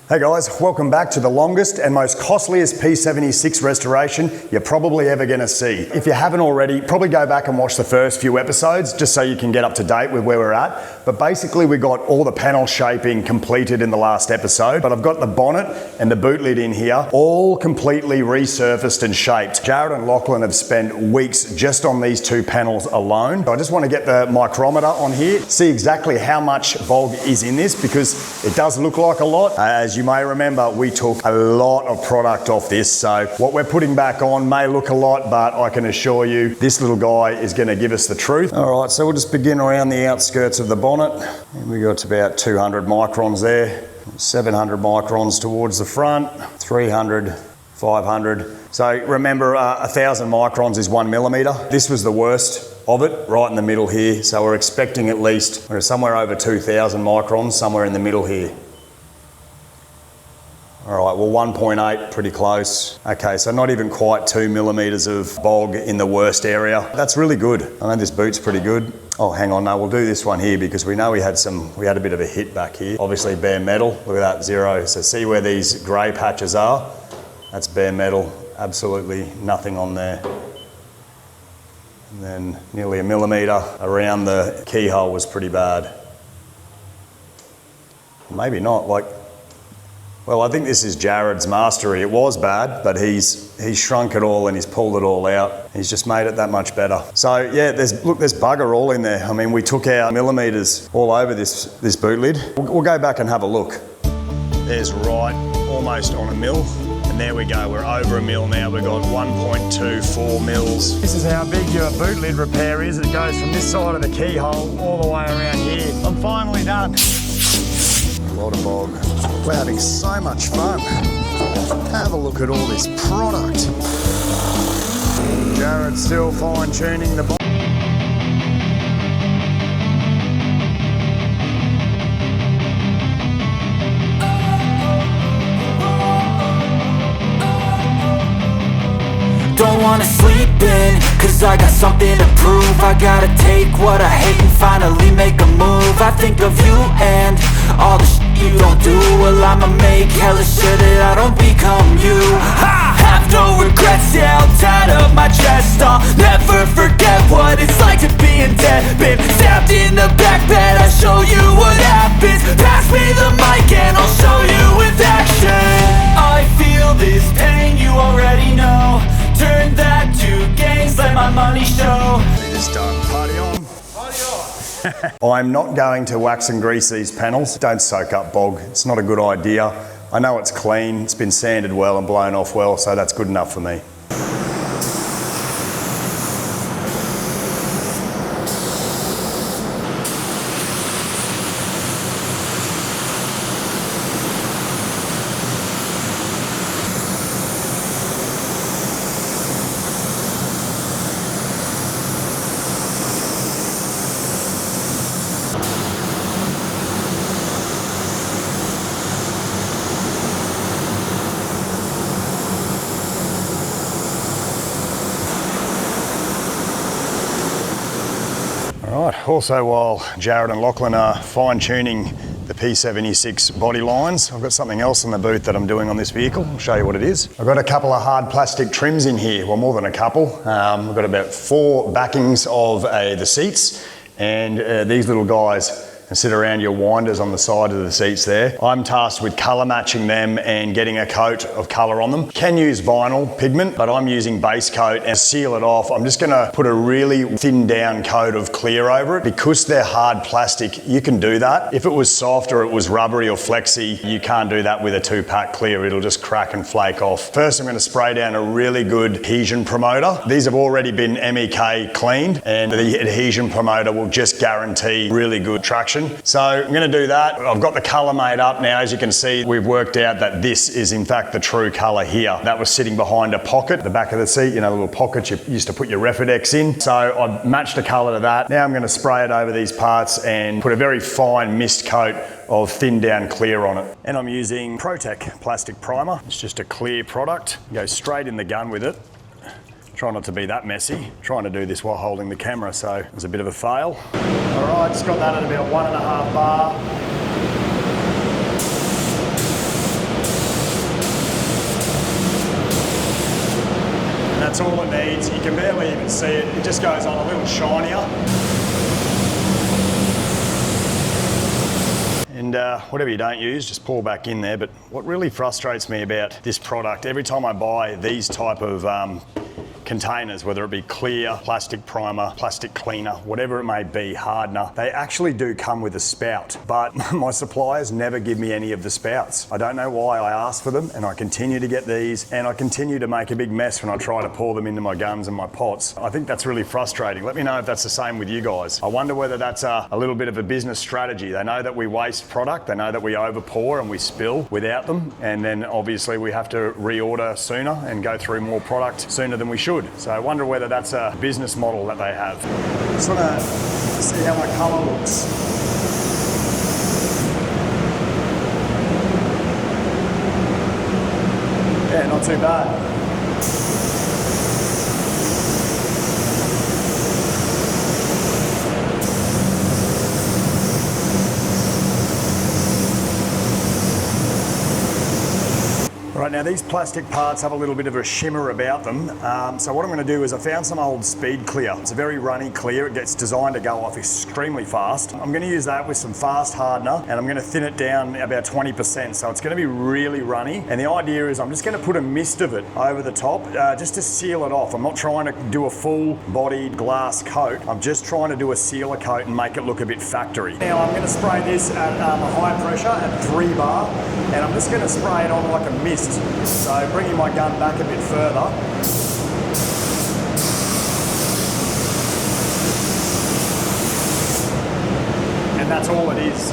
Hey guys, welcome back to the longest and most costliest P76 restoration you're probably ever going to see. If you haven't already, probably go back and watch the first few episodes just so you can get up to date with where we're at. But basically we got all the panel shaping completed in the last episode, but I've got the bonnet and the boot lid in here all completely resurfaced and shaped. Jared and Lachlan have spent weeks just on these two panels alone. So I just want to get the micrometer on here, see exactly how much bog is in this because it does look like a lot. As you may remember, we took a lot of product off this, so what we're putting back on may look a lot, but I can assure you this little guy is going to give us the truth. All right, so we'll just begin around the outskirts of the bonnet. And we got about 200 microns there, 700 microns towards the front, 300, 500. So remember, 1,000 microns is 1 millimeter. This was the worst of it, right in the middle here. So we're expecting at least somewhere over 2,000 microns, somewhere in the middle here. All right, well 1.8, pretty close. Okay, so not even quite 2 millimeters of bog in the worst area. That's really good. I know this boot's pretty good. Oh, hang on, no, we'll do this one here because we know we had a bit of a hit back here. Obviously bare metal, look at that, 0. So see where these gray patches are? That's bare metal, absolutely nothing on there. And then nearly 1 millimeter around the keyhole was pretty bad. Maybe not, well, I think this is Jared's mastery. It was bad, but he's shrunk it all and he's pulled it all out. He's just made it that much better. So yeah, there's bugger all in there. I mean, we took our millimeters all over this boot lid. We'll go back and have a look. There's right, almost on 1 mil. And there we go, we're over 1 mil now. We've got 1.24 mils. This is how big your boot lid repair is. It goes from this side of the keyhole all the way around here. I'm finally done. A lot of bog. We're having so much fun. Have a look at all this product. Jared's still fine-tuning the bog. Don't wanna sleep in, cause I got something to prove. I gotta take what I hate and finally make a move. I think of you and all the shit you don't do. Well, I'ma make hella sure that I don't become you. I have no regrets, yeah, I'll tie up my chest. I'll never forget what it's like to be in debt. Been stabbed in the back bed, I'll show you what happens. Pass me the mic and I'll show you with action. I feel this pain, you already know. Turn that to gains, let my money show. It is done. Party on. Party on. I'm not going to wax and grease these panels. Don't soak up bog. It's not a good idea. I know it's clean. It's been sanded well and blown off well, so that's good enough for me. Right, also while Jared and Lachlan are fine-tuning the P76 body lines, I've got something else in the boot that I'm doing on this vehicle. I'll show you what it is. I've got a couple of hard plastic trims in here, well more than a couple. I've got about 4 backings of the seats, and these little guys and sit around your winders on the side of the seats there. I'm tasked with colour matching them and getting a coat of colour on them. Can use vinyl pigment, but I'm using base coat and seal it off. I'm just gonna put a really thin down coat of clear over it. Because they're hard plastic, you can do that. If it was soft or it was rubbery or flexy, you can't do that with a 2-pack clear. It'll just crack and flake off. First, I'm gonna spray down a really good adhesion promoter. These have already been MEK cleaned, and the adhesion promoter will just guarantee really good traction. So I'm going to do that. I've got the colour made up now. As you can see, we've worked out that this is in fact the true colour here. That was sitting behind a pocket, the back of the seat, you know, the little pockets you used to put your Refidex in. So I've matched the colour to that. Now I'm going to spray it over these parts and put a very fine mist coat of thin down clear on it. And I'm using Protec plastic primer. It's just a clear product. Go straight in the gun with it. Try not to be that messy. Trying to do this while holding the camera, so it was a bit of a fail. All right, just got that at about 1.5 bar. that's all it needs. You can barely even see it. It just goes on a little shinier. And whatever you don't use, just pour back in there. But what really frustrates me about this product, every time I buy these type of containers, whether it be clear, plastic primer, plastic cleaner, whatever it may be, hardener, they actually do come with a spout, but my suppliers never give me any of the spouts. I don't know why. I ask for them and I continue to get these, and I continue to make a big mess when I try to pour them into my guns and my pots. I think that's really frustrating. Let me know if that's the same with you guys. I wonder whether that's a little bit of a business strategy. They know that we waste product, they know that we over pour and we spill without them, and then obviously we have to reorder sooner and go through more product sooner than we should. So I wonder whether that's a business model that they have. Just want to see how my colour looks. Yeah, not too bad. Right, now these plastic parts have a little bit of a shimmer about them. So what I'm going to do is I found some old speed clear. It's a very runny clear. It gets designed to go off extremely fast. I'm going to use that with some fast hardener, and I'm going to thin it down about 20%. So it's going to be really runny. And the idea is I'm just going to put a mist of it over the top just to seal it off. I'm not trying to do a full bodied glass coat. I'm just trying to do a sealer coat and make it look a bit factory. Now I'm going to spray this at a high pressure at 3 bar, and I'm just going to spray it on like a mist. So bringing my gun back a bit further. And that's all it is.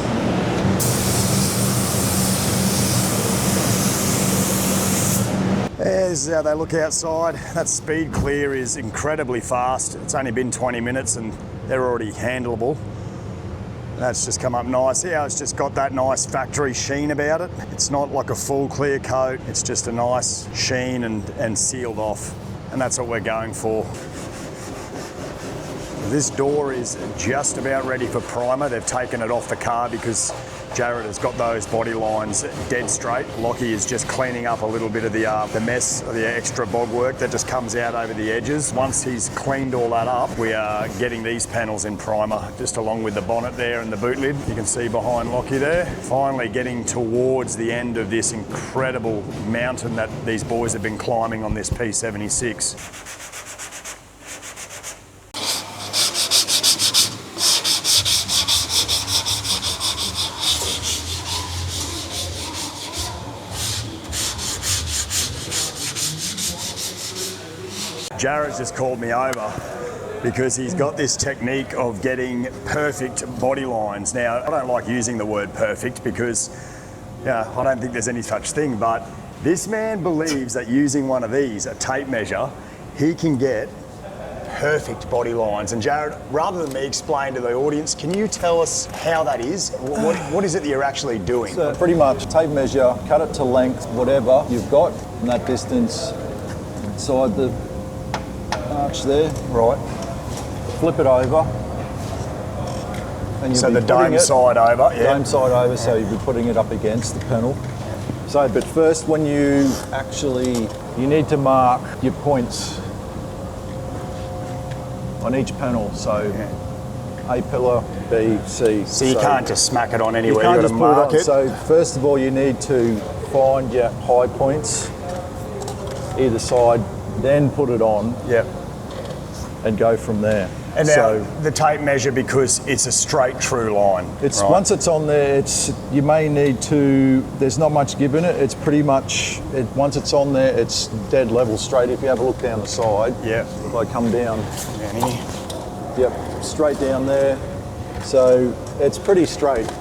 There's how they look outside. That speed clear is incredibly fast. It's only been 20 minutes and they're already handleable. That's just come up nice. See how it's just got that nice factory sheen about it? It's not like a full clear coat, it's just a nice sheen and sealed off. And that's what we're going for. This door is just about ready for primer. They've taken it off the car because Jared has got those body lines dead straight. Lockie is just cleaning up a little bit of the mess, the extra bog work that just comes out over the edges. Once he's cleaned all that up, we are getting these panels in primer, just along with the bonnet there and the boot lid. You can see behind Lockie there. Finally getting towards the end of this incredible mountain that these boys have been climbing on this P76. Jared's just called me over because he's got this technique of getting perfect body lines. Now, I don't like using the word perfect because I don't think there's any such thing, but this man believes that using one of these, a tape measure, he can get perfect body lines. And Jared, rather than me explain to the audience, can you tell us how that is? What is it that you're actually doing? So pretty much tape measure, cut it to length, whatever you've got in that distance inside the arch there, right, flip it over. And so the dome side over, yeah. Dome side over, so you'll be putting it up against the panel. So, but first when you need to mark your points on each panel, so A pillar, B, C. So you can't just smack it on anywhere, you you've got just to mark it. So first of all you need to find your high points, either side, then put it on. Yep. And go from there. And now the tape measure, because it's a straight true line. It's right? Once it's on there, you may need to. There's not much give in it. It's pretty much once it's on there, it's dead level straight. If you have a look down the side, if I come down, yep, straight down there. So it's pretty straight.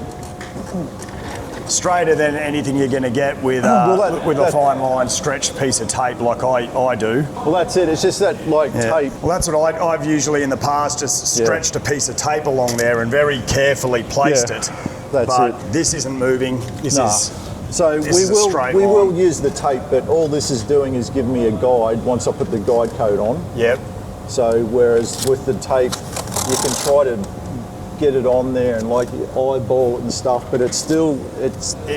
Straighter than anything you're going to get with a fine line stretched piece of tape like I do. Well, that's it. It's just that tape. Well, that's what I've usually in the past just stretched a piece of tape along there and very carefully placed it. But this isn't moving. This is. So we will use the tape, but all this is doing is giving me a guide once I put the guide coat on. Yep. So whereas with the tape, you can try to get it on there and like you eyeball it and stuff, but it's still, It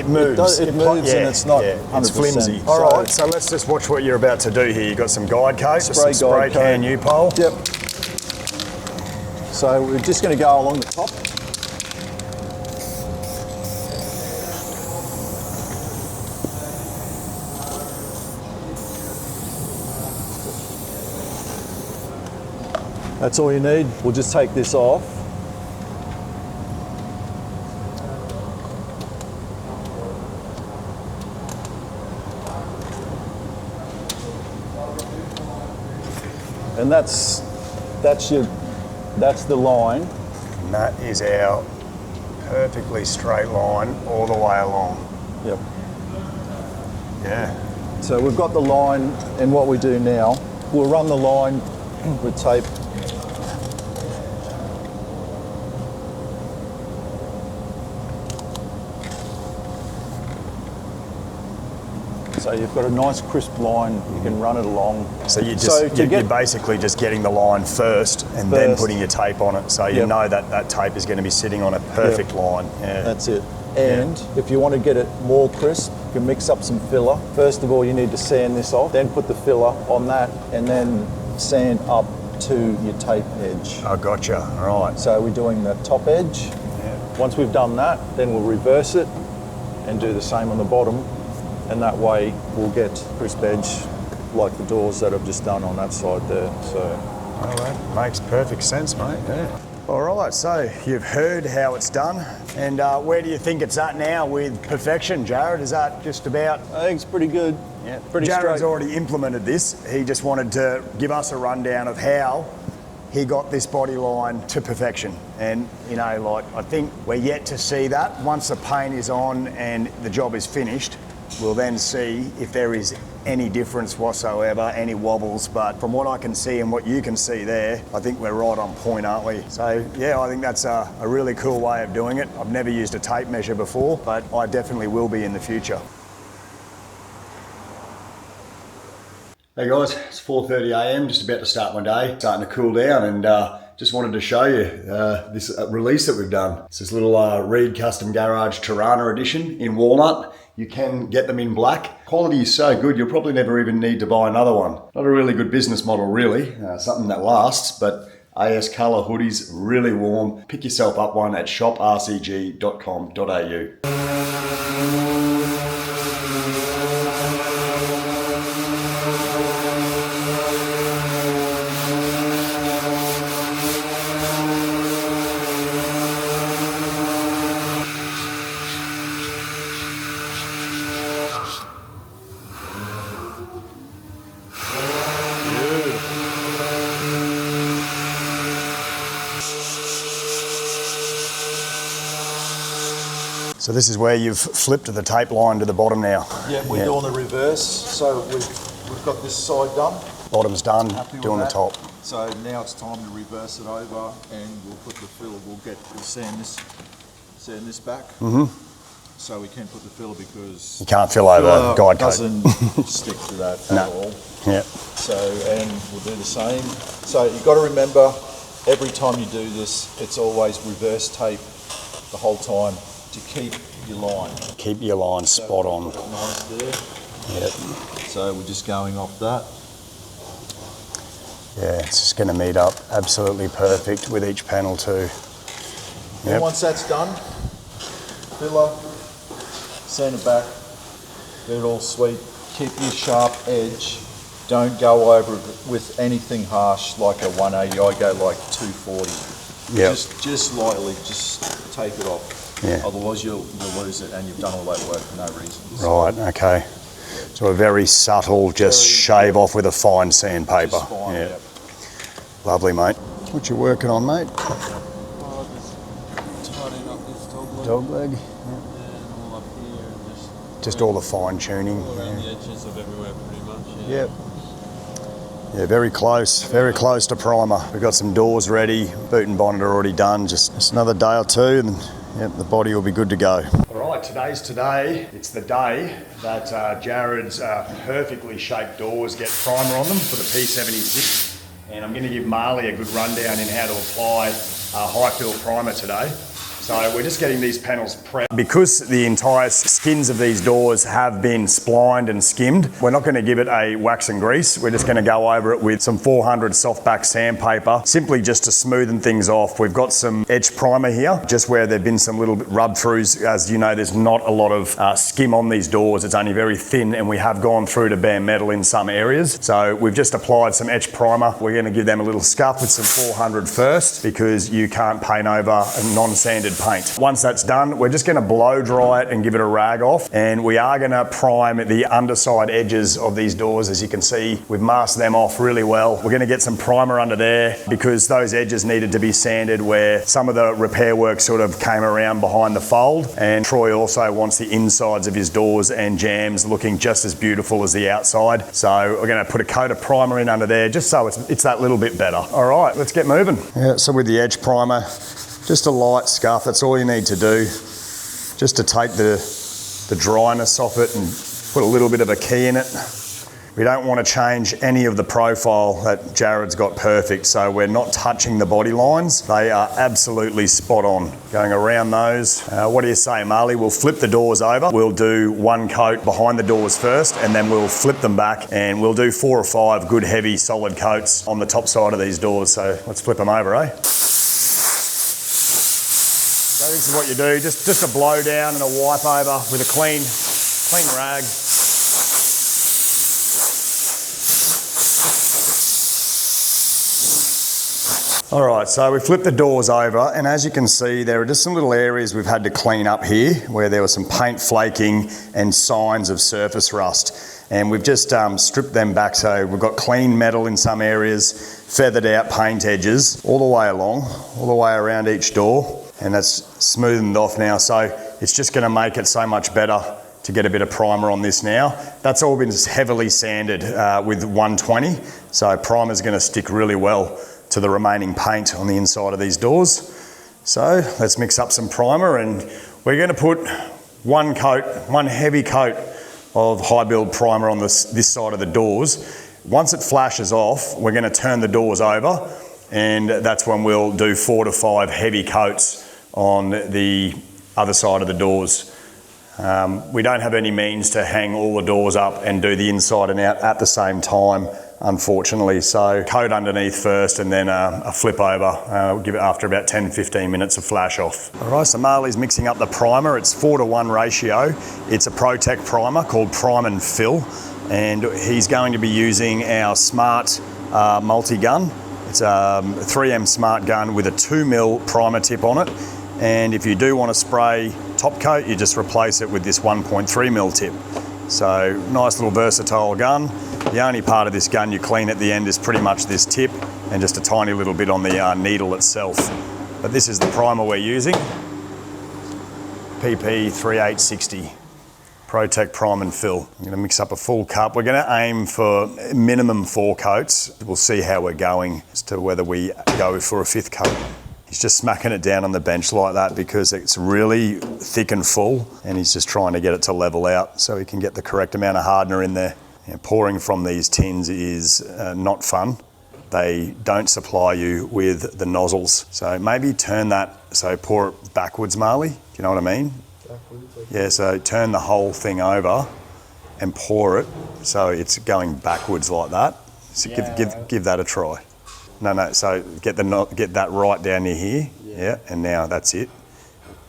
moves. It moves and it's not 100%. It's flimsy. All right, so let's just watch what you're about to do here. You've got some guide coat, Spray some guide spray can coat. U-pole. Yep. So we're just going to go along the top. That's all you need. We'll just take this off. And that's the line. And that is our perfectly straight line all the way along. Yep. Yeah. So we've got the line, and what we do now, we'll run the line with tape. So you've got a nice crisp line, you can run it along. So you're basically just getting the line first and then putting your tape on it, so you know that that tape is going to be sitting on a perfect line. Yeah. That's it. And if you want to get it more crisp, you can mix up some filler. First of all, you need to sand this off, then put the filler on that, and then sand up to your tape edge. I gotcha. All right. So we're doing the top edge. Yeah. Once we've done that, then we'll reverse it and do the same on the bottom. And that way we'll get crisp edge like the doors that I've just done on that side there. So, well, that makes perfect sense, mate. Yeah. All right, so you've heard how it's done, and where do you think it's at now with perfection, Jared? Is that just about? I think it's pretty good. Yeah, pretty Jared's straight. already implemented this. He just wanted to give us a rundown of how he got this body line to perfection. And, you know, like, I think we're yet to see that. Once the paint is on and the job is finished, we'll then see if there is any difference whatsoever, any wobbles. But from what I can see and what you can see there, I think we're right on point, aren't we? So, yeah, I think that's a really cool way of doing it. I've never used a tape measure before, but I definitely will be in the future. Hey guys, it's 4:30 a.m, just about to start my day, starting to cool down, and just wanted to show you this release that we've done. It's this little Reed Custom Garage Tirana edition in walnut. You can get them in black. Quality is so good, you'll probably never even need to buy another one. Not a really good business model really, something that lasts, but AS colour hoodies, really warm. Pick yourself up one at shoprcg.com.au. So this is where you've flipped the tape line to the bottom now. Yeah, we're doing the reverse. So we've got this side done. Bottom's done, doing the top. So now it's time to reverse it over, and we'll put the fill. We'll sand this back. Mm-hmm. So we can put the filler because you can't fill over guide coat. Doesn't stick to that at all. Yeah. So, and we'll do the same. So you've got to remember, every time you do this, it's always reverse tape the whole time to keep your line. Keep your line spot on. Nice there. Yep. So we're just going off that. Yeah, it's just going to meet up absolutely perfect with each panel too. And once that's done, filler, sand it back, get it all sweet. Keep your sharp edge. Don't go over it with anything harsh like a 180. I go like 240. Yeah. Just lightly, just take it off. Yeah. Otherwise you'll lose it, and you've done all that work for no reason. Right, okay. So a very subtle, just shave off with a fine sandpaper. Just fine, yeah. yep. Lovely, mate. What you working on, mate? Just tidying up this dog leg. Dog leg. And all up here and Just all the fine tuning. all around the edges of everywhere pretty much. Yep. Yeah, very close to primer. We've got some doors ready, boot and bonnet are already done. Just another day or two and the body will be good to go. All right, today's today. It's the day that Jared's perfectly shaped doors get primer on them for the P76. And I'm going to give Marley a good rundown in how to apply high fill primer today. So we're just getting these panels prepped. Because the entire skins of these doors have been splined and skimmed, we're not going to give it a wax and grease. We're just going to go over it with some 400 softback sandpaper, simply just to smoothen things off. We've got some etch primer here, just where there've been some little bit rub throughs. As you know, there's not a lot of skim on these doors. It's only very thin, and we have gone through to bare metal in some areas. So we've just applied some etch primer. We're going to give them a little scuff with some 400 first, because you can't paint over a non-sanded paint. Once that's done, we're just going to blow dry it and give it a rag off, and we are going to prime the underside edges of these doors. As you can see, we've masked them off really well. We're going to get some primer under there, because those edges needed to be sanded where some of the repair work sort of came around behind the fold, and Troy also wants the insides of his doors and jambs looking just as beautiful as the outside. So we're going to put a coat of primer in under there, just so it's that little bit better. All right, let's get moving. Yeah, so with the edge primer, just a light scuff, that's all you need to do, just to take the dryness off it and put a little bit of a key in it. We don't want to change any of the profile that Jared's got perfect, so we're not touching the body lines. They are absolutely spot on. Going around those. What do you say, Marley? We'll flip the doors over. We'll do one coat behind the doors first, and then we'll flip them back, and we'll do 4 or 5 good heavy solid coats on the top side of these doors. So let's flip them over, eh? So this is what you do, just a blow down and a wipe over with a clean rag. All right, so we flipped the doors over, and as you can see, there are just some little areas we've had to clean up here where there was some paint flaking and signs of surface rust. And we've just stripped them back, so we've got clean metal in some areas, feathered out paint edges all the way along, all the way around each door. And that's smoothened off now, so it's just going to make it so much better to get a bit of primer on this now. That's all been heavily sanded with 120, so primer's going to stick really well to the remaining paint on the inside of these doors. So let's mix up some primer, and we're going to put one heavy coat of high build primer on this side of the doors. Once it flashes off, we're going to turn the doors over, and that's when we'll do 4 to 5 heavy coats on the other side of the doors. We don't have any means to hang all the doors up and do the inside and out at the same time, unfortunately. So coat underneath first, and then a flip over. We'll give it after about 10-15 minutes of flash off. All right, so Marley's mixing up the primer. It's 4-to-1 ratio. It's a ProTech primer called Prime and Fill, and he's going to be using our Smart multi-gun. It's a 3M Smart gun with a 2mm primer tip on it. And if you do want to spray top coat, you just replace it with this 1.3mm tip. So nice little versatile gun. The only part of this gun you clean at the end is pretty much this tip and just a tiny little bit on the needle itself. But this is the primer we're using. PP3860. ProTech Prime and Fill. I'm going to mix up a full cup. We're going to aim for minimum 4 coats. We'll see how we're going as to whether we go for a 5th coat. He's just smacking it down on the bench like that because it's really thick and full, and he's just trying to get it to level out so he can get the correct amount of hardener in there. Pouring from these tins is not fun. They don't supply you with the nozzles. So maybe turn that, so pour it backwards, Marley. Do you know what I mean? Yeah, so turn the whole thing over and pour it so it's going backwards like that. So give that a try. No, so get that right down near here. Yeah, and now that's it.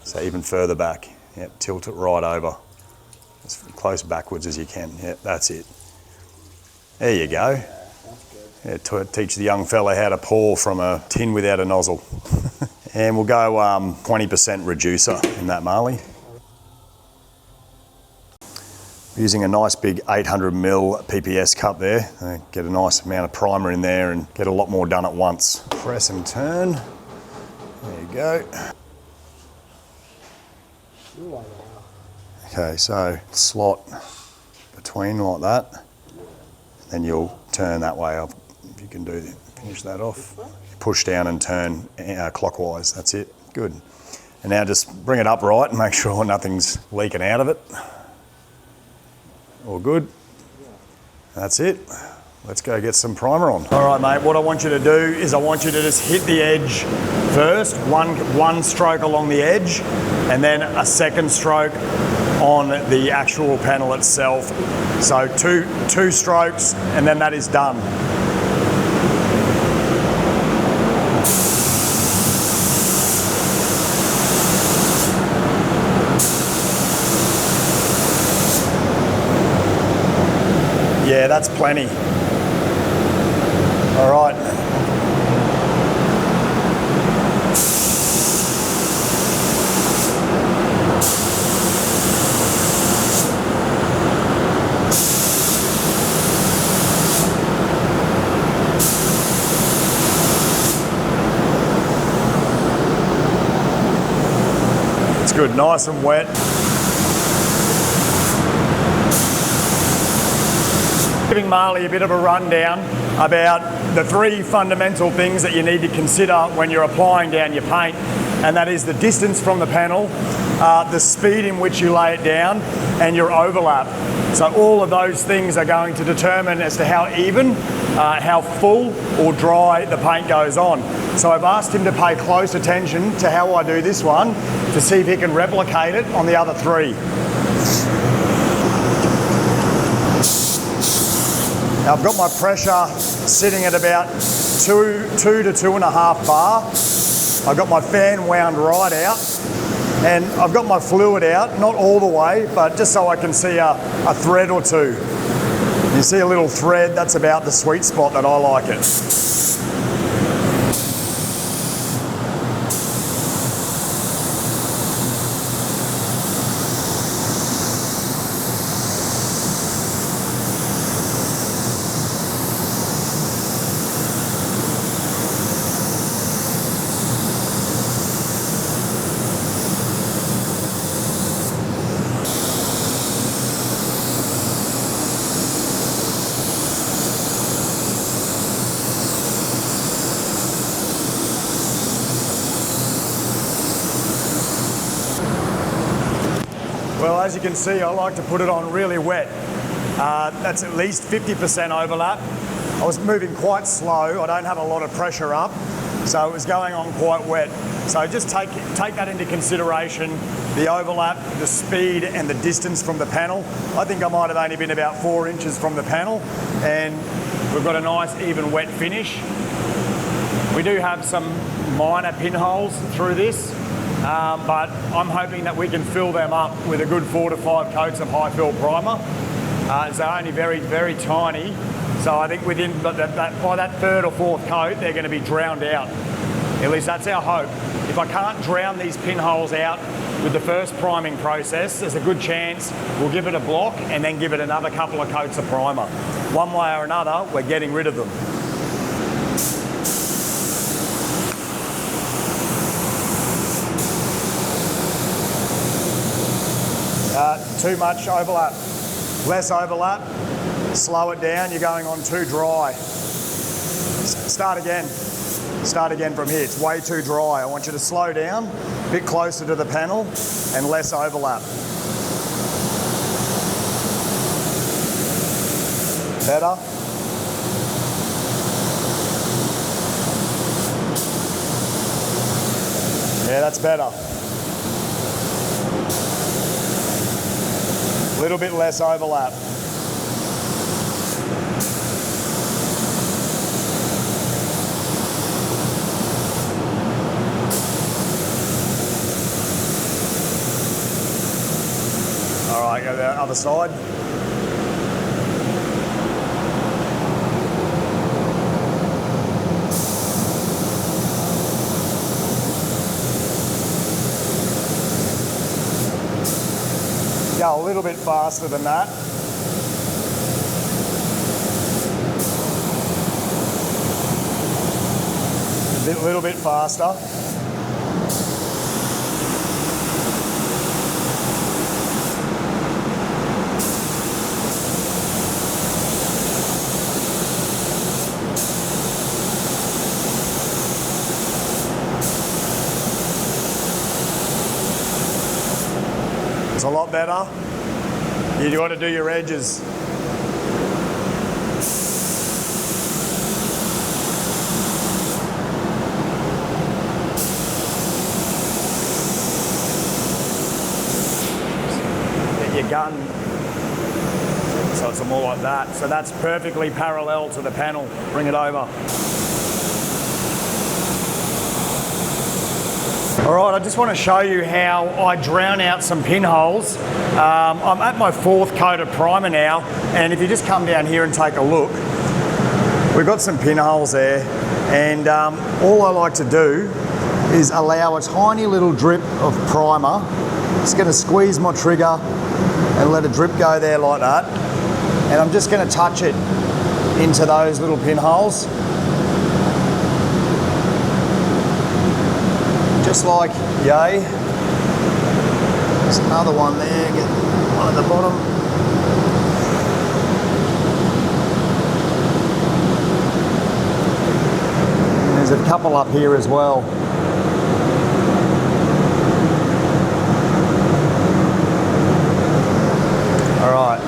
So even further back. Yeah, tilt it right over. As close backwards as you can. Yeah, that's it. There you go. Yeah, to teach the young fella how to pour from a tin without a nozzle. And we'll go 20% reducer in that, Marley. Using a nice big 800ml PPS cup there. Get a nice amount of primer in there and get a lot more done at once. Press and turn. There you go. Okay, so slot between like that. Then you'll turn that way up. If you can finish that off. Push down and turn clockwise, that's it. Good. And now just bring it upright and make sure nothing's leaking out of it. All good. That's it. Let's go get some primer on. All right, mate, what I want you to do is I want you to just hit the edge first, one stroke along the edge, and then a second stroke on the actual panel itself. So two strokes, and then that is done. Yeah, that's plenty. All right. It's good, nice and wet. Giving Marley a bit of a rundown about the three fundamental things that you need to consider when you're applying down your paint, and that is the distance from the panel, the speed in which you lay it down, and your overlap. So all of those things are going to determine as to how even, how full or dry the paint goes on. So I've asked him to pay close attention to how I do this one to see if he can replicate it on the other three. Now I've got my pressure sitting at about 2 to 2.5 bar. I've got my fan wound right out, and I've got my fluid out, not all the way, but just so I can see a thread or two. You see a little thread, that's about the sweet spot that I like it. Well, as you can see, I like to put it on really wet. That's at least 50% overlap. I was moving quite slow. I don't have a lot of pressure up, so it was going on quite wet. So just take that into consideration, the overlap, the speed and the distance from the panel. I think I might have only been about 4 inches from the panel, and we've got a nice even wet finish. We do have some minor pinholes through this, but I'm hoping that we can fill them up with a good 4 to 5 coats of high fill primer. It's only very, very tiny, so I think within by that third or fourth coat, they're going to be drowned out. At least that's our hope. If I can't drown these pinholes out with the first priming process, there's a good chance we'll give it a block and then give it another couple of coats of primer. One way or another, we're getting rid of them. Too much overlap. Less overlap, slow it down, you're going on too dry. Start again. Start again from here. It's way too dry. I want you to slow down, a bit closer to the panel and less overlap. Better. Yeah, that's better. A little bit less overlap. All right, go to the other side. Go a little bit faster than that. A little bit faster. It's a lot better. You got to do your edges. gun. So it's more like that. So that's perfectly parallel to the panel. Bring it over. All right, I just want to show you how I drown out some pinholes. I'm at my 4th coat of primer now, and if you just come down here and take a look, we've got some pinholes there, and all I like to do is allow a tiny little drip of primer. Just going to squeeze my trigger and let a drip go there like that, and I'm just going to touch it into those little pinholes. Just like yay. There's another one there, get one at the bottom. And there's a couple up here as well. All right,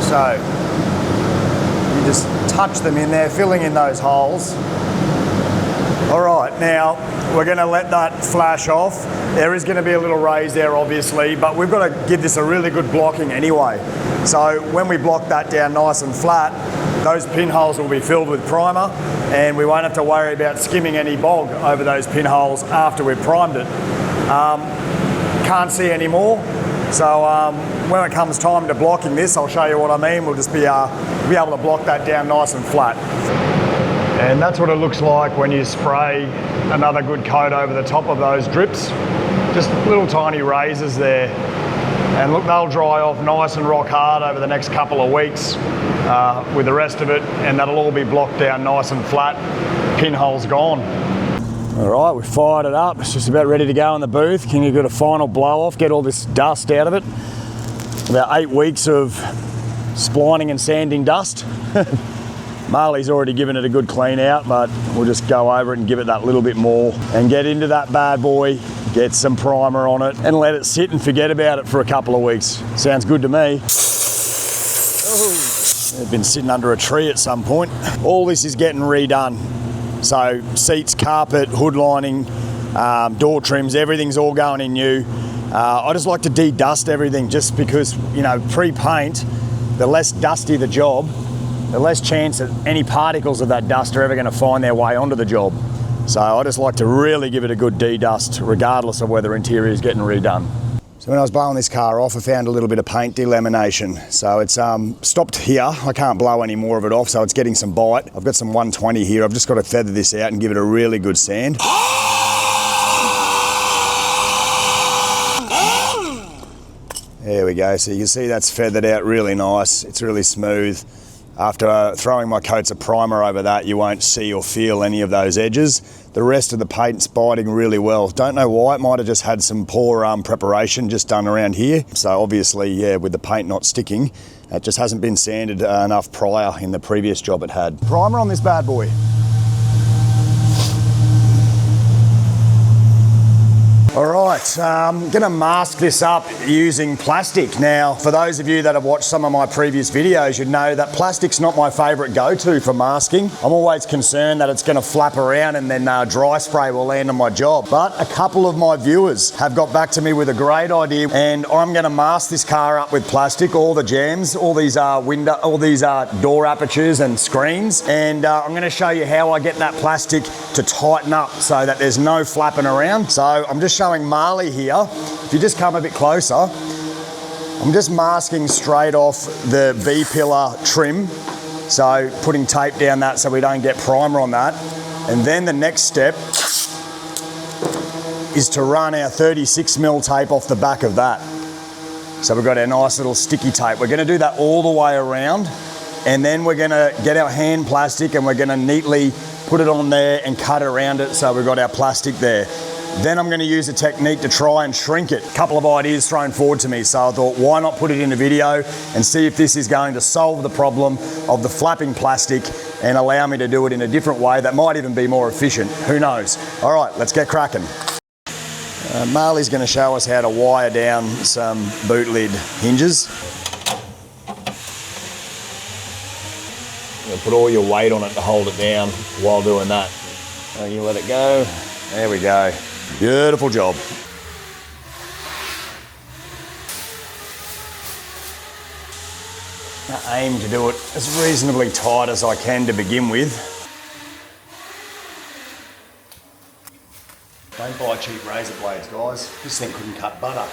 so you just touch them in there, filling in those holes. All right, now we're going to let that flash off. There is going to be a little raise there, obviously, but we've got to give this a really good blocking anyway. So when we block that down nice and flat, those pinholes will be filled with primer, and we won't have to worry about skimming any bog over those pinholes after we've primed it. Can't see any more. So when it comes time to blocking this, I'll show you what I mean. We'll just be able to block that down nice and flat. And that's what it looks like when you spray another good coat over the top of those drips. Just little tiny raises there. And look, they'll dry off nice and rock hard over the next couple of weeks with the rest of it, and that'll all be blocked down nice and flat. Pinholes gone. All right, we fired it up. It's just about ready to go in the booth. Can you get a final blow off, get all this dust out of it? About 8 weeks of splining and sanding dust. Marley's already given it a good clean out, but we'll just go over it and give it that little bit more and get into that bad boy, get some primer on it and let it sit and forget about it for a couple of weeks. Sounds good to me. They've been sitting under a tree at some point. All this is getting redone. So seats, carpet, hood lining, door trims, everything's all going in new. I just like to de-dust everything just because, you know, pre-paint, the less dusty the job, the less chance that any particles of that dust are ever going to find their way onto the job. So I just like to really give it a good de-dust regardless of whether interior is getting redone. So when I was blowing this car off, I found a little bit of paint delamination. So it's stopped here. I can't blow any more of it off, so it's getting some bite. I've got some 120 here. I've just got to feather this out and give it a really good sand. There we go. So you can see that's feathered out really nice. It's really smooth. After throwing my coats of primer over that, you won't see or feel any of those edges. The rest of the paint's biting really well. Don't know why, it might have just had some poor preparation just done around here. So obviously, yeah, with the paint not sticking, it just hasn't been sanded enough prior in the previous job it had. Primer on this bad boy. All right, I'm gonna mask this up using plastic. Now, for those of you that have watched some of my previous videos, you'd know that plastic's not my favorite go-to for masking. I'm always concerned that it's gonna flap around and then dry spray will land on my job. But a couple of my viewers have got back to me with a great idea, and I'm gonna mask this car up with plastic, all the jams, all these door apertures and screens, and I'm gonna show you how I get that plastic to tighten up so that there's no flapping around. So I'm just showing Marley here. If you just come a bit closer, I'm just masking straight off the V-pillar trim. So putting tape down that so we don't get primer on that. And then the next step is to run our 36mm tape off the back of that. So we've got our nice little sticky tape. We're gonna do that all the way around, and then we're gonna get our hand plastic and we're gonna neatly put it on there and cut around it so we've got our plastic there. Then I'm going to use a technique to try and shrink it. A couple of ideas thrown forward to me, so I thought, why not put it in a video and see if this is going to solve the problem of the flapping plastic and allow me to do it in a different way that might even be more efficient. Who knows? All right, let's get cracking. Marley's going to show us how to wire down some boot lid hinges. You'll put all your weight on it to hold it down while doing that. So you let it go. There we go. Beautiful job. aim to do it as reasonably tight as I can to begin with. Don't buy cheap razor blades, guys. This thing couldn't cut butter.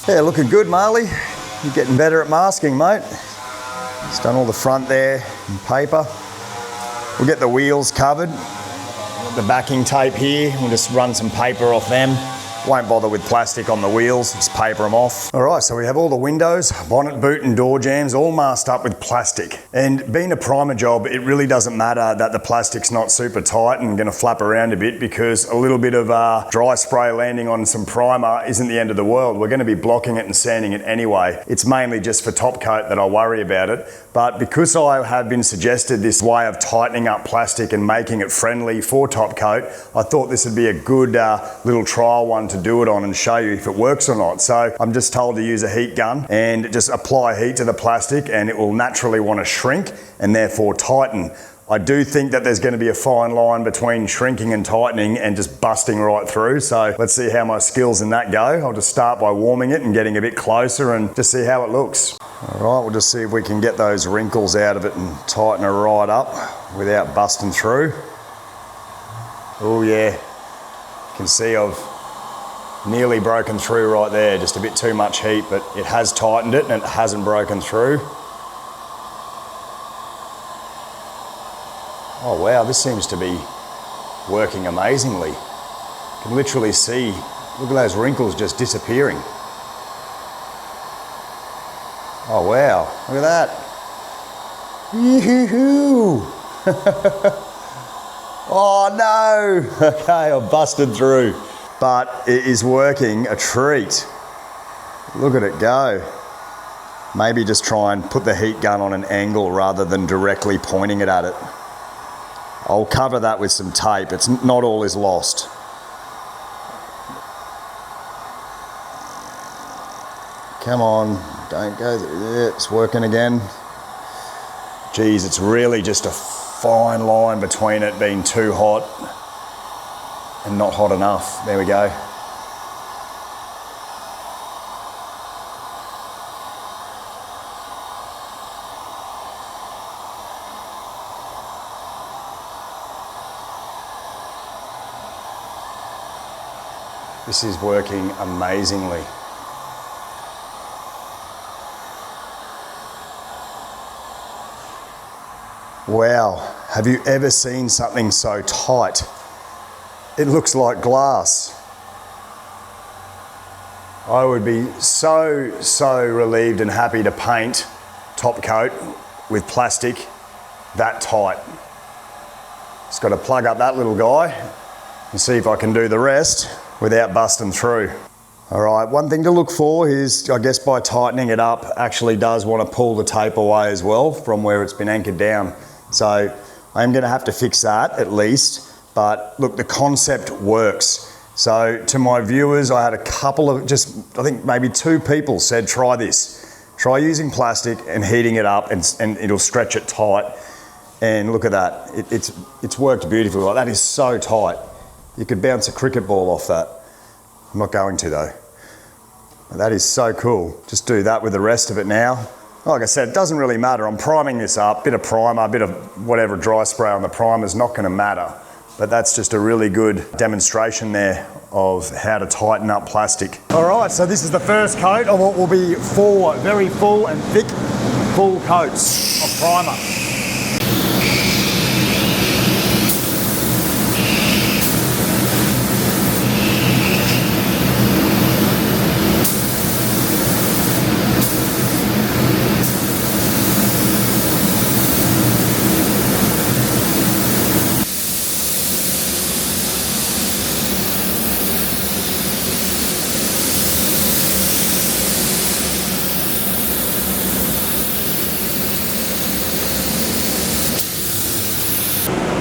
Yeah, looking good, Marley. You're getting better at masking, mate. Just done all the front there in paper. We'll get the wheels covered. The backing tape here, we'll just run some paper off them. Won't bother with plastic on the wheels, just paper them off. All right, so we have all the windows, bonnet, boot and door jambs all masked up with plastic. And being a primer job, it really doesn't matter that the plastic's not super tight and gonna flap around a bit, because a little bit of dry spray landing on some primer isn't the end of the world. We're gonna be blocking it and sanding it anyway. It's mainly just for top coat that I worry about it. But because I have been suggested this way of tightening up plastic and making it friendly for top coat, I thought this would be a good little trial one to do it on and show you if it works or not. So I'm just told to use a heat gun and just apply heat to the plastic, and it will naturally want to shrink and therefore tighten. I do think that there's going to be a fine line between shrinking and tightening and just busting right through. So let's see how my skills in that go. I'll just start by warming it and getting a bit closer and just see how it looks. All right, we'll just see if we can get those wrinkles out of it and tighten it right up without busting through. Oh yeah, you can see I've nearly broken through right there. Just a bit too much heat, but it has tightened it and it hasn't broken through. Oh wow, this seems to be working amazingly. You can literally see, look at those wrinkles just disappearing. Oh wow, look at that. Yoo-hoo-hoo. Oh no, okay, I've busted through. But it is working a treat. Look at it go. Maybe just try and put the heat gun on an angle rather than directly pointing it at it. I'll cover that with some tape. It's not all is lost. Come on, don't go there. It's working again. Geez, it's really just a fine line between it being too hot and not hot enough. There we go. This is working amazingly. Wow, have you ever seen something so tight? It looks like glass. I would be so relieved and happy to paint top coat with plastic that tight. Just got to plug up that little guy and see if I can do the rest without busting through. All right, one thing to look for is, I guess by tightening it up, actually does want to pull the tape away as well from where it's been anchored down. So I'm going to have to fix that at least. But look, the concept works. So to my viewers, I had a couple of, I think maybe 2 people said, try this. Try using plastic and heating it up and it'll stretch it tight. And look at that, it's worked beautifully. Like, that is so tight. You could bounce a cricket ball off that. I'm not going to though. That is so cool. Just do that with the rest of it now. Like I said, it doesn't really matter. I'm priming this up, bit of primer, bit of whatever dry spray on the primer is not gonna matter. But that's just a really good demonstration there of how to tighten up plastic. All right, so this is the first coat of what will be 4 very full and thick full coats of primer.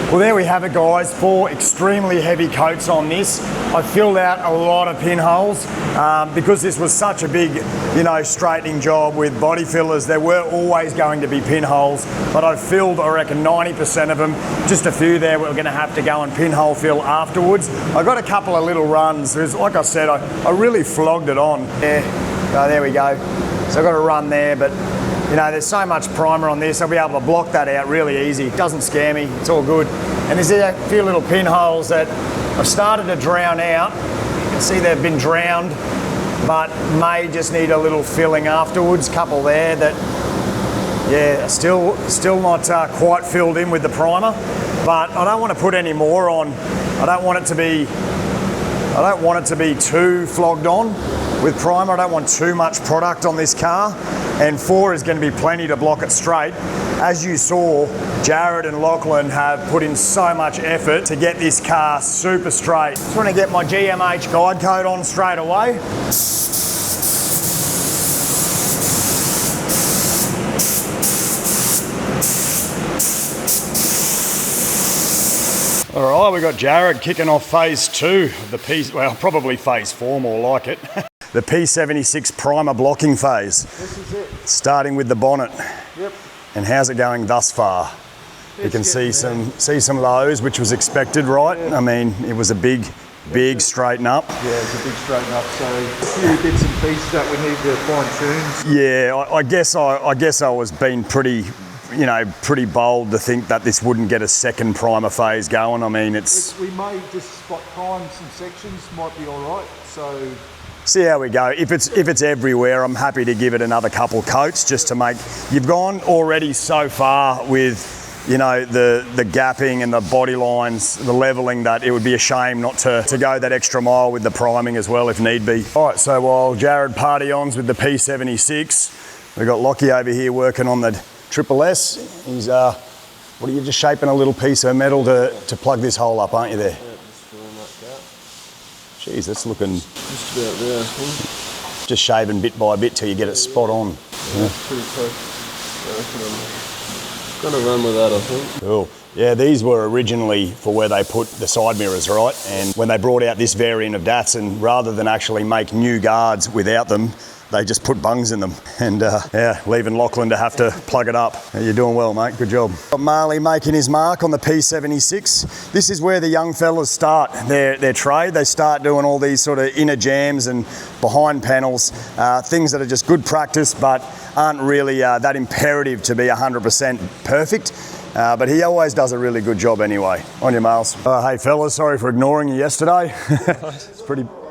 Well, there we have it, guys. 4 extremely heavy coats on this. I filled out a lot of pinholes because this was such a big, straightening job with body fillers. There were always going to be pinholes, but I filled, I reckon, 90% of them. Just a few there we're going to have to go and pinhole fill afterwards. I got a couple of little runs. Like I said, I really flogged it on. Yeah, there we go. So I've got a run there, but there's so much primer on this, I'll be able to block that out really easy. It doesn't scare me, it's all good. And there's a few little pinholes that I've started to drown out. You can see they've been drowned, but may just need a little filling afterwards. Couple there that, still not quite filled in with the primer. But I don't want to put any more on. I don't want it to be too flogged on with primer. I don't want too much product on this car, and 4 is going to be plenty to block it straight. As you saw, Jared and Lachlan have put in so much effort to get this car super straight. Just want to get my GMH guide coat on straight away. All right, we've got Jared kicking off phase 2 of the probably phase 4, more like it. The P76 primer blocking phase. This is it. Starting with the bonnet. Yep. And how's it going thus far? You can see some lows, which was expected, right? Yeah. I mean, it was a big straighten up. Yeah, it's a big straighten up. So a few bits and pieces that we need to fine tune. Yeah, I guess I was being pretty bold to think that this wouldn't get a second primer phase going. I mean, we may just spot prime some sections, might be all right. So see how we go. If it's everywhere, I'm happy to give it another couple coats just to make. You've gone already so far with, the gapping and the body lines, the leveling, that it would be a shame not to go that extra mile with the priming as well if need be. All right, so while Jared party-ons with the P76, we've got Lockie over here working on the Triple S. He's, what are you, just shaping a little piece of metal to plug this hole up, aren't you there? Yeah, just filling that gap. Jeez, that's looking... Just about there, I think. Just shaving bit by bit till you get it spot on. Yeah, it's pretty close. I reckon I'm gonna run with that, I think. Cool. Yeah, these were originally for where they put the side mirrors, right? And when they brought out this variant of Datsun, rather than actually make new guards without them, they just put bungs in them. And leaving Lachlan to have to plug it up. You're doing well, mate. Good job. Got Marley making his mark on the P76. This is where the young fellas start their trade. They start doing all these sort of inner jams and behind panels, things that are just good practice, but aren't really that imperative to be 100% perfect. But he always does a really good job anyway. On your Miles. Hey fellas, sorry for ignoring you yesterday. It's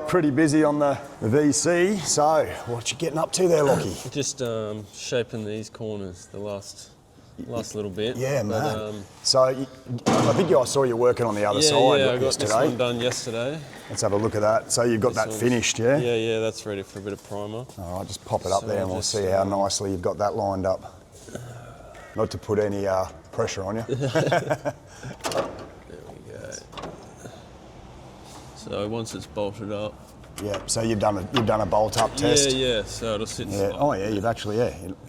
pretty busy on the VC. So, what you getting up to there, Lockie? Just shaping these corners, the last little bit. Yeah, man. So, I think I saw you working on the other side I got yesterday. this one done yesterday. Let's have a look at that. So you've got that finished, yeah? Yeah, that's ready for a bit of primer. All right, just pop it up there and we'll see how nicely you've got that lined up. Not to put any pressure on you. There we go. So once it's bolted up. Yeah, so you've done a bolt up test. Yeah, so it'll sit. Yeah. Oh yeah, you've actually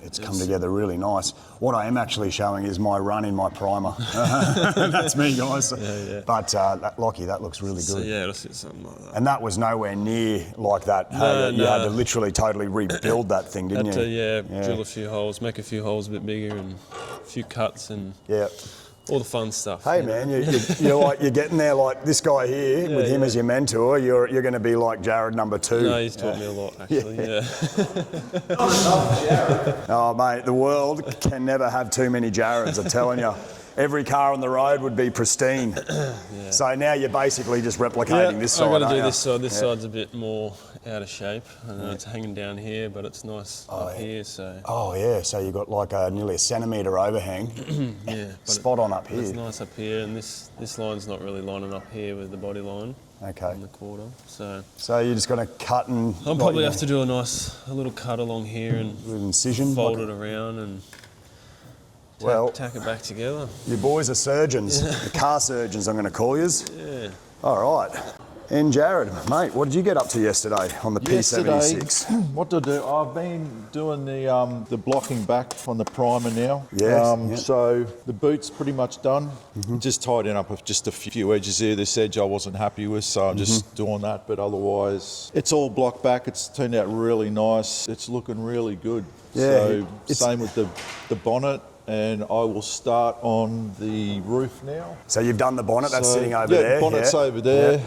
it's come together really nice. What I am actually showing is my run in my primer. That's me, guys. Yeah. But Lockie, that looks really good. So yeah, it'll sit something like that. And that was nowhere near like that. No, you had to literally totally rebuild that thing, didn't you? Yeah, drill a few holes, make a few holes a bit bigger, and a few cuts, and all the fun stuff. Hey man, you're getting there like this guy here with him as your mentor. You're going to be like Jared number 2. No, he's taught me a lot actually. Yeah. Oh mate, the world can never have too many Jareds. I'm telling you. Every car on the road would be pristine. So now you're basically just replicating this side. I've got to do this side. This side's a bit more out of shape. I know it's hanging down here, but it's nice up here. So. Oh yeah, so you've got like nearly a centimetre overhang. Spot on up here. It's nice up here, and this line's not really lining up here with the body line. Okay. In the quarter. So you're just going to cut and. I'll probably have to do a little cut along here and with incision, fold it around and. Tack it back together. You boys are surgeons. The car surgeons, I'm going to call yous. Yeah. All right. And Jared, mate, what did you get up to yesterday on the P76? What did I do? I've been doing the blocking back on the primer now. Yes, So the boot's pretty much done. Just tidying up with just a few edges here. This edge I wasn't happy with, so I'm just doing that. But otherwise, it's all blocked back. It's turned out really nice. It's looking really good. Yeah, So same with the bonnet. And I will start on the roof now. So you've done the bonnet, that's sitting over there. Yeah, bonnet's over there. Yeah.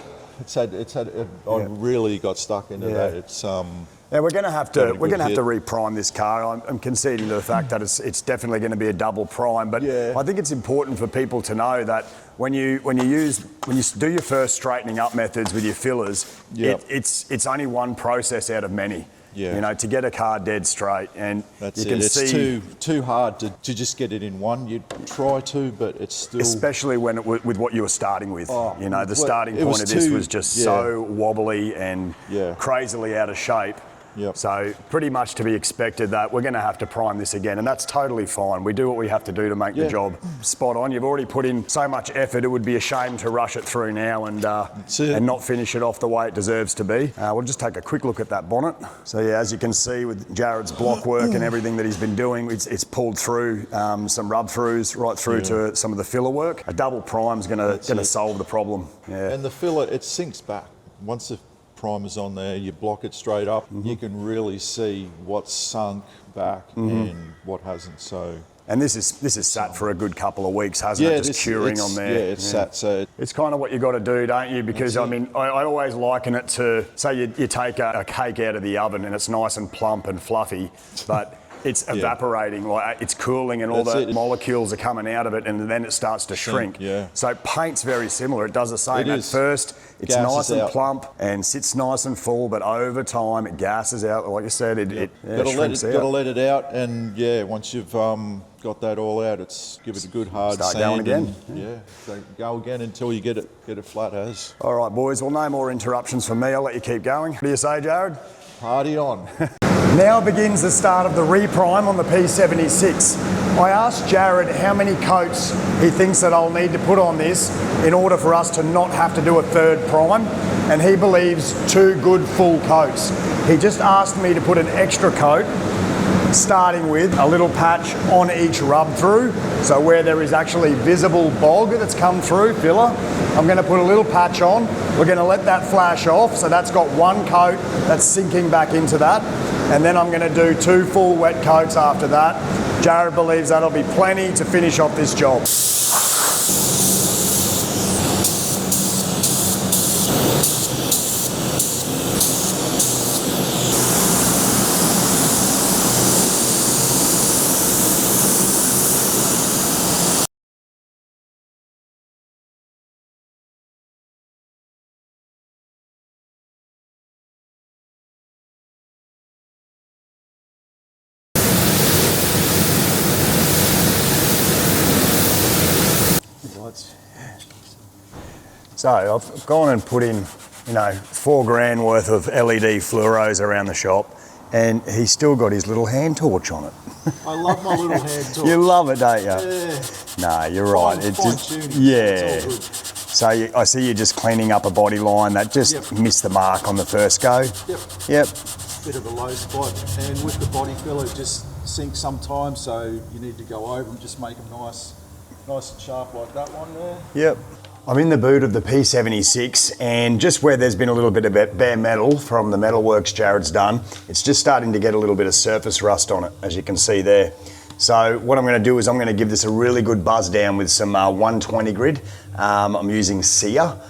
I really got stuck into that. It's Yeah, we're going to have to reprime this car. I'm conceding to the fact that it's definitely going to be a double prime, but I think it's important for people to know that when you do your first straightening up methods with your fillers, it's only one process out of many. Yeah. You know, to get a car dead straight, and that's you can see it's too hard to just get it in one. You'd try to, but it's still, especially when with what you were starting with. You know, the starting point of this was just so wobbly and crazily out of shape. Yep. So pretty much to be expected that we're going to have to prime this again, and that's totally fine. We do what we have to do to make the job spot on. You've already put in so much effort, it would be a shame to rush it through now and not finish it off the way it deserves to be. We'll just take a quick look at that bonnet. So yeah, as you can see with Jared's block work and everything that he's been doing, it's pulled through some rub throughs right through to some of the filler work. A double prime's going to solve the problem. Yeah. And the filler, it sinks back. Once the primer's on there, you block it straight up, you can really see what's sunk back and what hasn't. So, and this is sat for a good couple of weeks, hasn't it? Just curing on there. Yeah, it's sat. So it's kind of what you got to do, don't you? Because I mean, I always liken it to, say you take a cake out of the oven and it's nice and plump and fluffy, but it's evaporating, like it's cooling, and all the molecules are coming out of it, and then it starts to shrink. Yeah. So paint's very similar. It does the same. At first, it's nice and plump and sits nice and full, but over time it gasses out. Like I said, it shrinks out. Got to let it out, and once you've got that all out, give it a good hard start sand. Going again. So go again until you get it flat as. All right, boys. Well, no more interruptions from me. I'll let you keep going. What do you say, Jared? Party on. Now begins the start of the reprime on the P76. I asked Jared how many coats he thinks that I'll need to put on this in order for us to not have to do a third prime, and he believes 2 good full coats. He just asked me to put an extra coat, starting with a little patch on each rub through. So where there is actually visible bog that's come through, filler, I'm going to put a little patch on. We're going to let that flash off, so that's got 1 coat that's sinking back into that. And then I'm going to do 2 full wet coats after that. Jared believes that'll be plenty to finish off this job. So I've gone and put in, $4,000 worth of LED fluoros around the shop, and he's still got his little hand torch on it. I love my little hand torch. You love it, don't you? Yeah. No, you're right. So I see you just cleaning up a body line that just missed the mark on the first go. Yep. Bit of a low spot, and with the body filler, it just sinks sometimes, so you need to go over and just make them nice and sharp like that one there. Yep. I'm in the boot of the P76, and just where there's been a little bit of bare metal from the metalworks Jared's done, it's just starting to get a little bit of surface rust on it, as you can see there. So what I'm going to do is I'm going to give this a really good buzz down with some 120 grit. I'm using Sia.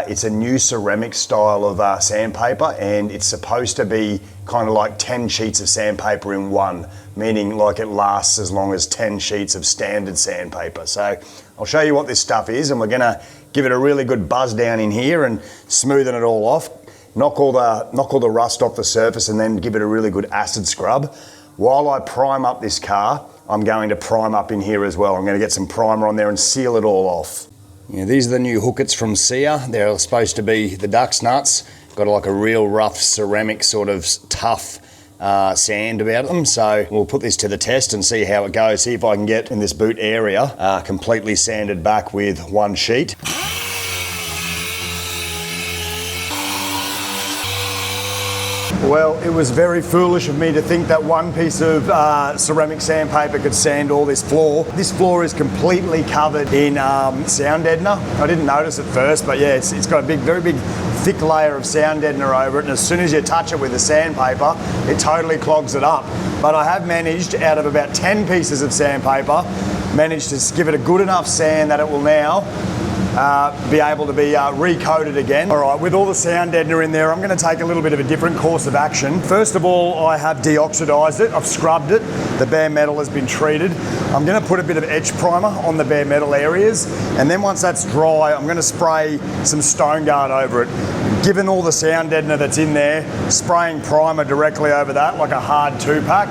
It's a new ceramic style of sandpaper, and it's supposed to be kind of like 10 sheets of sandpaper in one, meaning like it lasts as long as 10 sheets of standard sandpaper. So I'll show you what this stuff is, and we're going to give it a really good buzz down in here and smoothen it all off, knock all the rust off the surface, and then give it a really good acid scrub. While I prime up this car, I'm going to prime up in here as well. I'm going to get some primer on there and seal it all off. These are the new hookets from Sia. They're supposed to be the duck's nuts. Got like a real rough ceramic sort of tough sand about them. So we'll put this to the test and see how it goes. See if I can get in this boot area completely sanded back with 1 sheet. Well, it was very foolish of me to think that one piece of ceramic sandpaper could sand all this floor. This floor is completely covered in sound deadener. I didn't notice at first, but yeah, it's got a very big thick layer of sound deadener over it, and as soon as you touch it with the sandpaper, it totally clogs it up. But I have managed, out of about 10 pieces of sandpaper, managed to give it a good enough sand that it will now be able to be recoated again. All right, with all the sound deadener in there, I'm going to take a little bit of a different course of action. First of all, I have deoxidized it. I've scrubbed it. The bare metal has been treated. I'm going to put a bit of etch primer on the bare metal areas, and then once that's dry, I'm going to spray some Stone Guard over it. Given all the sound deadener that's in there, spraying primer directly over that, like a hard 2-pack,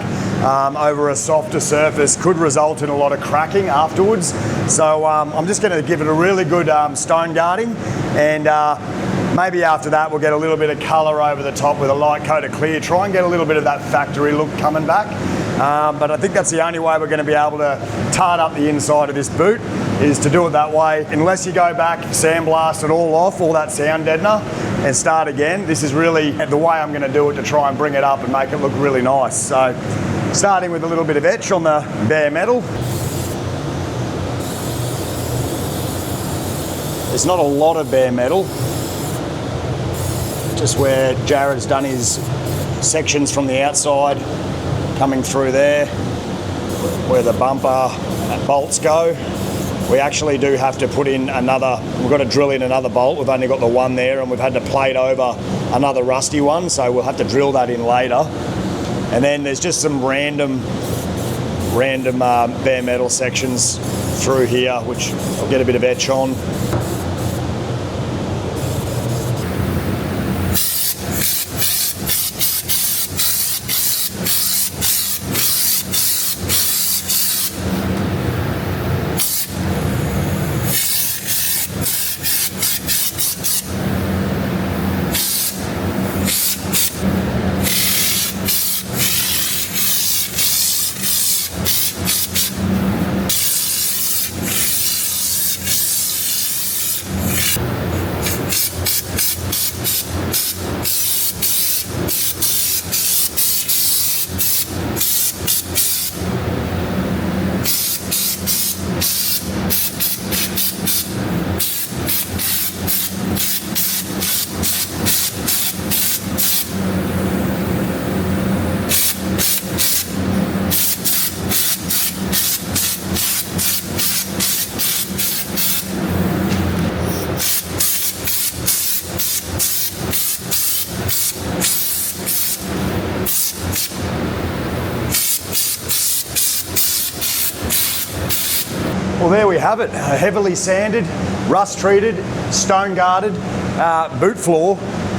over a softer surface could result in a lot of cracking afterwards. So I'm just going to give it a really good stone guarding, and maybe after that we'll get a little bit of colour over the top with a light coat of clear. Try and get a little bit of that factory look coming back. But I think that's the only way we're going to be able to tart up the inside of this boot, is to do it that way. Unless you go back, sandblast it all off, all that sound deadener, and start again. This is really the way I'm going to do it to try and bring it up and make it look really nice. So starting with a little bit of etch on the bare metal. There's not a lot of bare metal, just where Jared's done his sections from the outside coming through there, where the bumper bolts go. We actually do have to put in another, we've got to drill in another bolt. We've only got the one there, and we've had to plate over another rusty one, so we'll have to drill that in later. And then there's just some random bare metal sections through here, which I'll get a bit of etch on. Well, there we have it, a heavily sanded, rust treated, stone guarded boot floor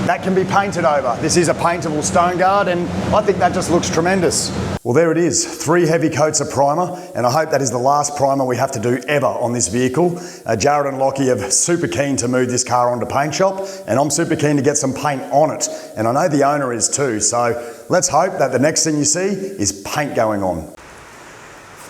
that can be painted over. This is a paintable stone guard, and I think that just looks tremendous. Well, there it is, 3 heavy coats of primer, and I hope that is the last primer we have to do ever on this vehicle. Jared and Lockie are super keen to move this car onto paint shop, and I'm super keen to get some paint on it, and I know the owner is too, so let's hope that the next thing you see is paint going on.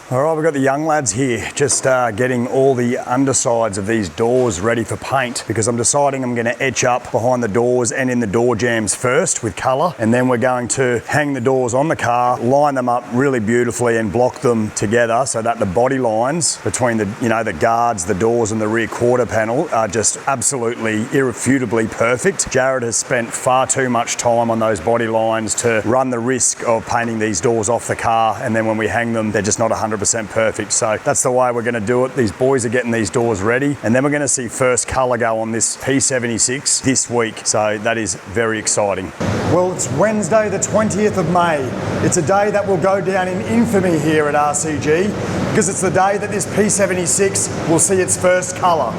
All right, we've got the young lads here just getting all the undersides of these doors ready for paint, because I'm deciding I'm going to etch up behind the doors and in the door jambs first with colour, and then we're going to hang the doors on the car, line them up really beautifully and block them together so that the body lines between the, you know, the guards, the doors and the rear quarter panel are just absolutely irrefutably perfect. Jared has spent far too much time on those body lines to run the risk of painting these doors off the car, and then when we hang them, they're just not 100% perfect. So that's the way we're going to do it. These boys are getting these doors ready, and then we're going to see first colour go on this P76 this week. So that is very exciting. Well, it's Wednesday the 20th of May. It's a day that will go down in infamy here at RCG, because it's the day that this P76 will see its first colour.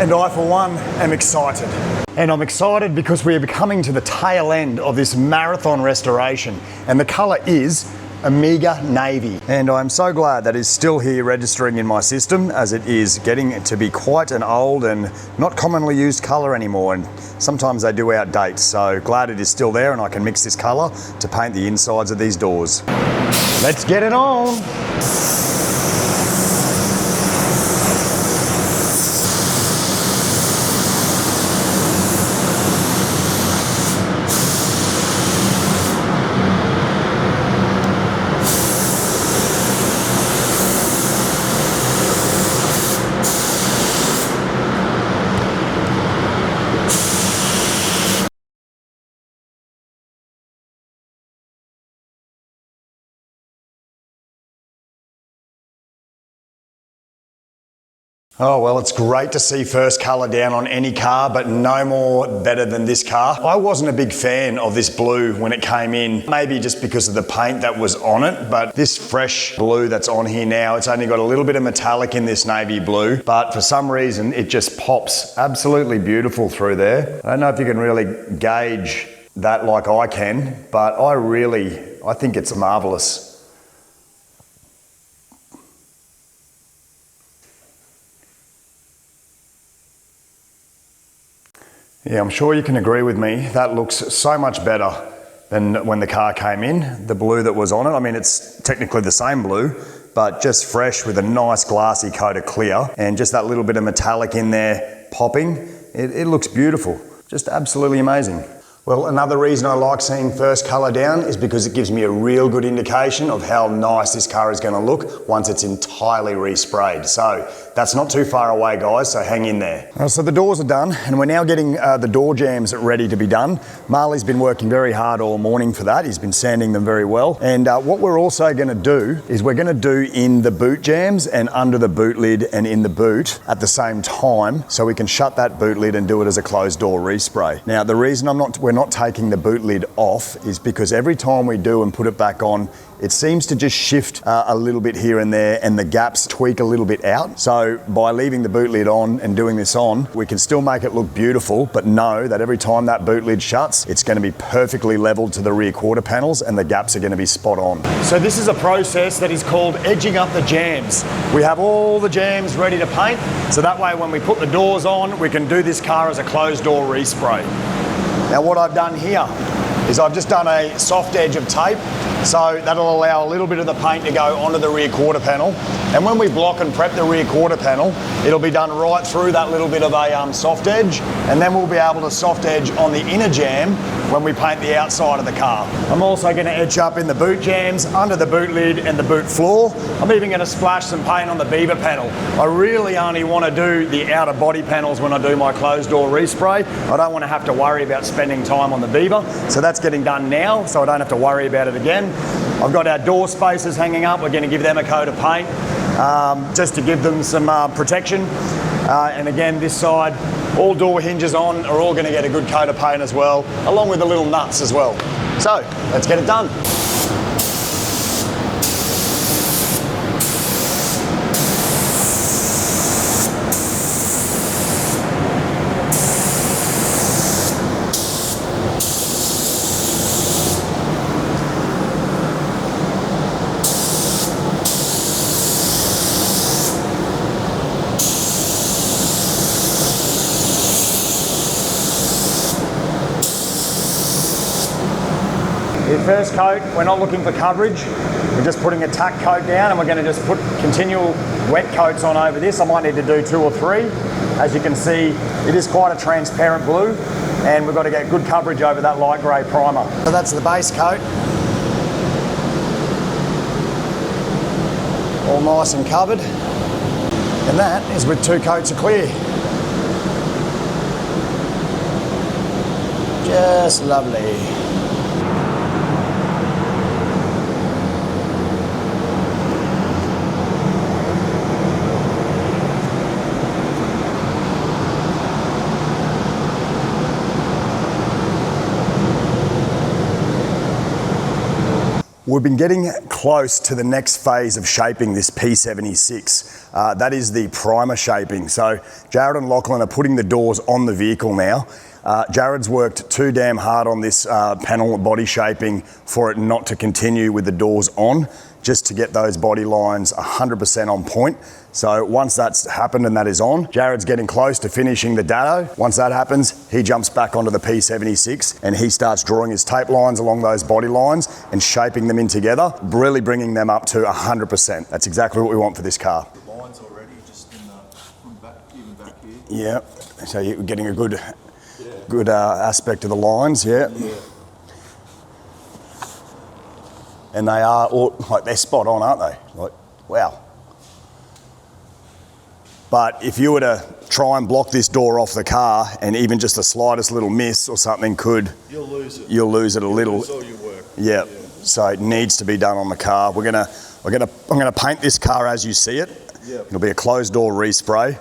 And I, for one, am excited. And I'm excited because we are coming to the tail end of this marathon restoration, and the colour is Omega Navy. And I'm so glad that it's still here registering in my system, as it is getting to be quite an old and not commonly used colour anymore, and sometimes they do outdate. So glad it is still there and I can mix this colour to paint the insides of these doors. Let's get it on. Oh, well, it's great to see first colour down on any car, but no more better than this car. I wasn't a big fan of this blue when it came in, maybe just because of the paint that was on it, but this fresh blue that's on here now, it's only got a little bit of metallic in this navy blue, but for some reason it just pops absolutely beautiful through there. I don't know if you can really gauge that like I can, but I think it's marvellous. Yeah, I'm sure you can agree with me. That looks so much better than when the car came in, the blue that was on it. I mean, it's technically the same blue, but just fresh with a nice glassy coat of clear and just that little bit of metallic in there popping. It looks beautiful, just absolutely amazing. Well, another reason I like seeing first colour down is because it gives me a real good indication of how nice this car is going to look once it's entirely resprayed. So that's not too far away, guys, so hang in there. So the doors are done and we're now getting the door jambs ready to be done. Marley's been working very hard all morning for that. He's been sanding them very well. And what we're also going to do is we're going to do in the boot jambs and under the boot lid and in the boot at the same time, so we can shut that boot lid and do it as a closed door respray. Now, the reason we're not taking the boot lid off is because every time we do and put it back on, it seems to just shift a little bit here and there and the gaps tweak a little bit out. So by leaving the boot lid on and doing this on, we can still make it look beautiful, but know that every time that boot lid shuts, it's going to be perfectly leveled to the rear quarter panels and the gaps are going to be spot on. So this is a process that is called edging up the jambs. We have all the jambs ready to paint, so that way when we put the doors on, we can do this car as a closed door respray. Now what I've done here is I've just done a soft edge of tape, so that'll allow a little bit of the paint to go onto the rear quarter panel. And when we block and prep the rear quarter panel, it'll be done right through that little bit of a soft edge, and then we'll be able to soft edge on the inner jam when we paint the outside of the car. I'm also going to edge up in the boot jams, under the boot lid and the boot floor. I'm even going to splash some paint on the beaver panel. I really only want to do the outer body panels when I do my closed door respray. I don't want to have to worry about spending time on the beaver, so that's getting done now, so I don't have to worry about it again. I've got our door spacers hanging up. We're going to give them a coat of paint just to give them some protection. And again, this side, all door hinges on are all going to get a good coat of paint as well, along with the little nuts as well. So let's get it done. The first coat, we're not looking for coverage. We're just putting a tack coat down and we're going to just put continual wet coats on over this. I might need to do 2 or 3. As you can see, it is quite a transparent blue and we've got to get good coverage over that light grey primer. So that's the base coat. All nice and covered. And that is with 2 coats of clear. Just lovely. We've been getting close to the next phase of shaping this P76. That is the primer shaping. So Jared and Lachlan are putting the doors on the vehicle now. Jared's worked too damn hard on this panel body shaping for it not to continue with the doors on, just to get those body lines 100% on point. So once that's happened and that is on, Jared's getting close to finishing the dado. Once that happens, he jumps back onto the P76 and he starts drawing his tape lines along those body lines and shaping them in together, really bringing them up to 100%. That's exactly what we want for this car. The lines already just in the back, even back here. Yeah, so you're getting a good aspect of the lines, yeah. And they are all, like, they're spot on, aren't they? Like, wow. But if you were to try and block this door off the car and even just the slightest little miss or something could... You'll lose it. You'll lose it a little. Lose all your work. Yeah. So it needs to be done on the car. I'm gonna paint this car as you see it. Yep. It'll be a closed door respray.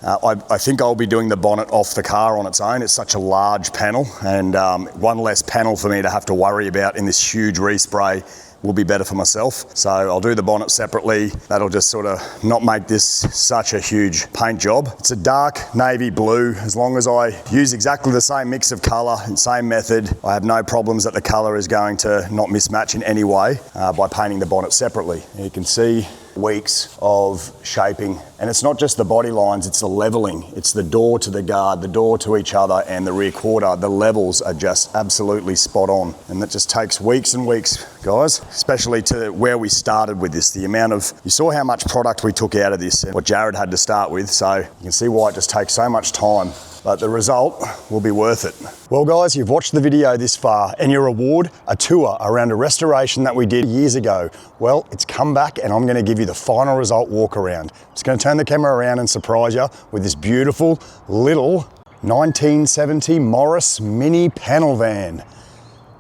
I think I'll be doing the bonnet off the car on its own. It's such a large panel, and one less panel for me to have to worry about in this huge respray will be better for myself. So I'll do the bonnet separately. That'll just sort of not make this such a huge paint job. It's a dark navy blue. As long as I use exactly the same mix of colour and same method, I have no problems that the colour is going to not mismatch in any way by painting the bonnet separately. You can see weeks of shaping, and it's not just the body lines, it's the leveling. It's the door to the guard, the door to each other, and the rear quarter. The levels are just absolutely spot on, and that just takes weeks and weeks, guys, especially to where we started with this. The amount of, you saw how much product we took out of this and what Jared had to start with, so you can see why it just takes so much time. But the result will be worth it. Well guys, you've watched the video this far, and your reward, a tour around a restoration that we did years ago. Well, it's come back, and I'm gonna give you the final result walk around. I'm just gonna turn the camera around and surprise you with this beautiful little 1970 Morris mini panel van.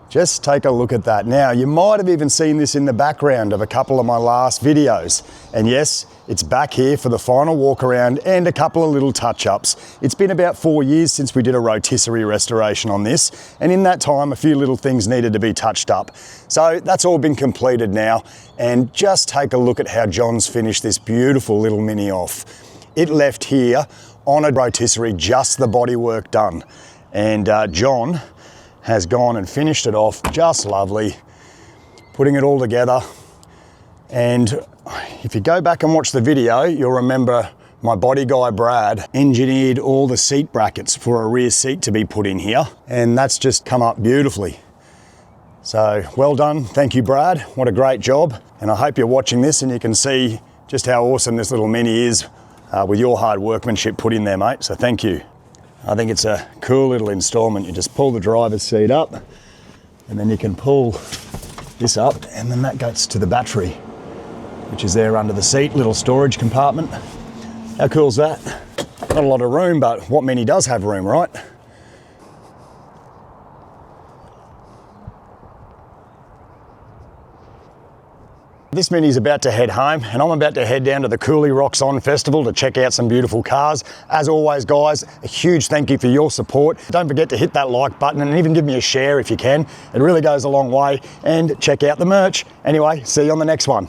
Just take a look at that. Now, you might have even seen this in the background of a couple of my last videos. And yes, it's back here for the final walk around and a couple of little touch-ups. It's been about 4 years since we did a rotisserie restoration on this, and in that time, a few little things needed to be touched up. So that's all been completed now, and just take a look at how John's finished this beautiful little Mini off. It left here on a rotisserie, just the bodywork done. And John has gone and finished it off just lovely, putting it all together. And if you go back and watch the video, you'll remember my body guy Brad engineered all the seat brackets for a rear seat to be put in here, and that's just come up beautifully. So well done, thank you Brad, what a great job. And I hope you're watching this and you can see just how awesome this little Mini is with your hard workmanship put in there, mate, so thank you. I think it's a cool little installment. You just pull the driver's seat up, and then you can pull this up, and then that goes to the battery, which is there under the seat, little storage compartment. How cool is that? Not a lot of room, but what Mini does have room, right? This Mini's about to head home, and I'm about to head down to the Cooley Rocks On Festival to check out some beautiful cars. As always, guys, a huge thank you for your support. Don't forget to hit that like button and even give me a share if you can. It really goes a long way, and check out the merch. Anyway, see you on the next one.